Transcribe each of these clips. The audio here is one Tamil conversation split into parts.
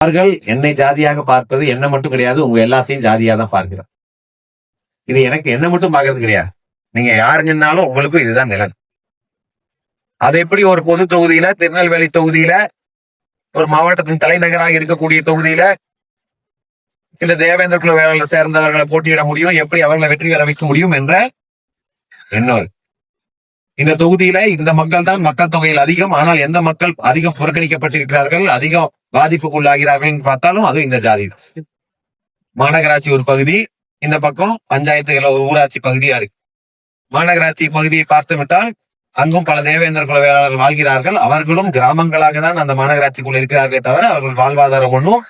அவர்கள் என்னை ஜாதியாக பார்ப்பது என்ன மட்டும் கிடையாது, உங்க எல்லாத்தையும் ஜாதியா தான் பார்க்கிறோம். இது எனக்கு என்ன மட்டும் பார்க்கறது கிடையாது, நீங்க யாரு நின்னாலும் உங்களுக்கும் இதுதான் நிலம். அது எப்படி ஒரு பொது தொகுதியில, திருநெல்வேலி தொகுதியில, ஒரு மாவட்டத்தின் தலைநகராக இருக்கக்கூடிய தொகுதியில இல்ல தேவேந்திர குல வேளாளர் சேர்ந்தவர்களை போட்டியிட முடியும், எப்படி அவர்களை வெற்றி பெற வைக்க முடியும் என்ற எண்ணம். இந்த தொகுதியில இந்த மக்கள் தான் மக்கள் தொகையில் அதிகம். ஆனால் எந்த மக்கள் அதிகம் புறக்கணிக்கப்பட்டிருக்கிறார்கள், அதிகம் பாதிப்புக்குள்ளாகிறார்கள் பார்த்தாலும் அது இந்த ஜாதி. மாநகராட்சி ஒரு பகுதி, இந்த பக்கம் பஞ்சாயத்துகள் ஒரு ஊராட்சி பகுதியா இருக்கு. மாநகராட்சி பகுதியை பார்த்து விட்டால் அங்கும் பல தேவேந்திர குல வேளாளர்கள் வாழ்கிறார்கள். அவர்களும் கிராமங்களாக தான் அந்த மாநகராட்சிக்குள்ள இருக்கிறார்களே தவிர அவர்கள் வாழ்வாதாரம் ஒன்றும்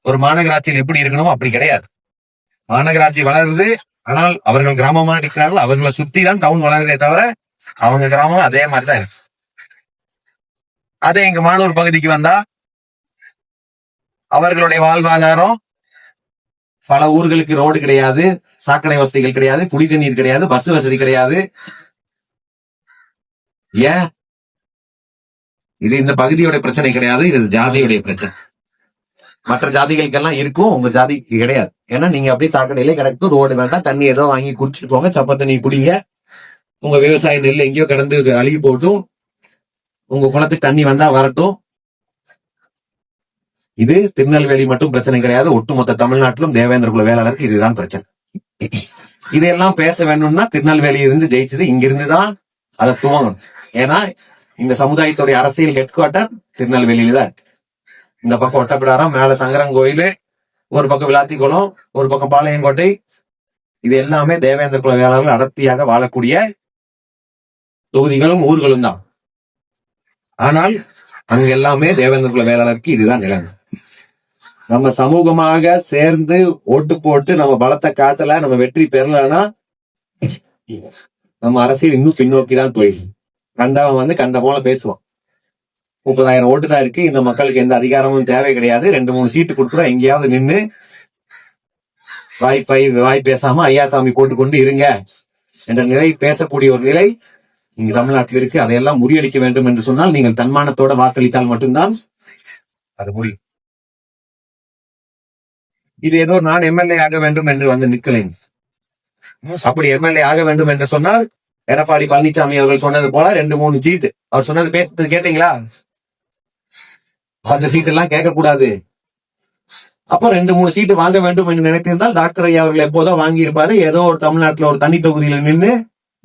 ஒரு மாநகராட்சியில் எப்படி இருக்கணும் அப்படி கிடையாது. மாநகராட்சி வளருது, ஆனால் அவர்கள் கிராமமா இருக்கிறார்கள். அவர்களை சுத்தி தான் டவுன் வளருதே தவிர அவங்க கிராமம் அதே மாதிரிதான் இருக்கு. அதே எங்க மானூர் பகுதிக்கு வந்தா அவர்களுடைய வாழ்வாதாரம், பல ஊர்களுக்கு ரோடு கிடையாது, சாக்கடை வசதிகள் கிடையாது, குடி தண்ணீர் கிடையாது, பஸ் வசதி கிடையாது. ஏன்? இது இந்த பகுதியோட பிரச்சனை கிடையாது, இது ஜாதியுடைய பிரச்சனை. மற்ற ஜாதிகளுக்கெல்லாம் இருக்கும், உங்க ஜாதிக்கு கிடையாது. ஏன்னா நீங்க அப்படியே சாக்கடையிலே கிடக்கும், ரோடு வேண்டாம், தண்ணி ஏதோ வாங்கி குடிச்சிட்டு போங்க, சப்ப தண்ணி குடிங்க, உங்க விவசாய நெல் எங்கேயோ கிடந்து அழுகி போட்டும், உங்க குளத்துக்கு தண்ணி வந்தா வரட்டும். இது திருநெல்வேலி மட்டும் பிரச்சனை கிடையாது, ஒட்டுமொத்த தமிழ்நாட்டிலும் தேவேந்திர குல வேளாளருக்கு இதுதான் பிரச்சனை. இதெல்லாம் பேச வேணும்னா திருநெல்வேலி இருந்து ஜெயிச்சது இங்கிருந்துதான் அதை துவங்கணும். ஏன்னா இந்த சமுதாயத்துடைய அரசியல் ஹெட் குவார்டர் திருநெல்வேலியில தான் இருக்கு. இந்த பக்கம் ஒட்டப்பிடாரம், மேல சங்கரன் கோயில், ஒரு பக்கம் விளாத்திக்குளம், ஒரு பக்கம் பாளையங்கோட்டை, இது எல்லாமே தேவேந்திர குல வேளாளர்கள் அடர்த்தியாக வாழக்கூடிய தொகுதிகளும் ஊர்களும் தான். ஆனால் அங்க எல்லாமே தேவேந்திர குல வேளாளருக்கு இதுதான் நிலைமை. நம்ம சமூகமாக சேர்ந்து ஓட்டு போட்டு நம்ம பலத்தை காட்டல, நம்ம வெற்றி பெறலன்னா நம்ம அரசியல் இன்னும் பின்னோக்கி தான் போயிடும். கண்டவன் கண்ட போல பேசுவான். 30,000 ஓட்டு தான் இருக்கு, இந்த மக்களுக்கு எந்த அதிகாரமும் தேவை கிடையாது, 2-3 சீட்டு கொடுக்குறோம், எங்கேயாவது நின்று வாய் பேசாம ஐயாசாமி போட்டுக்கொண்டு இருங்க என்ற நிலை பேசக்கூடிய ஒரு நிலை இங்கு தமிழ்நாட்டில் இருக்கு. அதையெல்லாம் முறியடிக்க வேண்டும் என்று சொன்னால் நீங்கள் தன்மானத்தோட வாக்களித்தால் மட்டும்தான் அது முடியும். இது ஏதோ நான் எம்எல்ஏ ஆக வேண்டும் என்று நிற்கலேன். அப்படி எம்எல்ஏ ஆக வேண்டும் என்று சொன்னால் எடப்பாடி பழனிசாமி அவர்கள் சொன்னது போல 2-3 சீட்டு, அவர் சொன்னது பேசுறது கேட்டீங்களா? அந்த சீட்டு எல்லாம் கேட்க கூடாது. அப்ப 2-3 சீட்டு வாங்க வேண்டும் என்று நினைத்திருந்தால் டாக்டர் ஐயா அவர்கள் எப்போதோ வாங்கி இருப்பாரு. ஏதோ ஒரு தமிழ்நாட்டில் ஒரு தனி தொகுதியில நின்று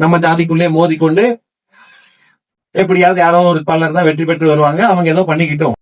நம்ம ஜாதிக்குள்ளே மோதிக்கொண்டு எப்படியாவது யாரோ ஒரு பலர் தான் வெற்றி பெற்று வருவாங்க, அவங்க ஏதோ பண்ணிக்கிட்டோம்.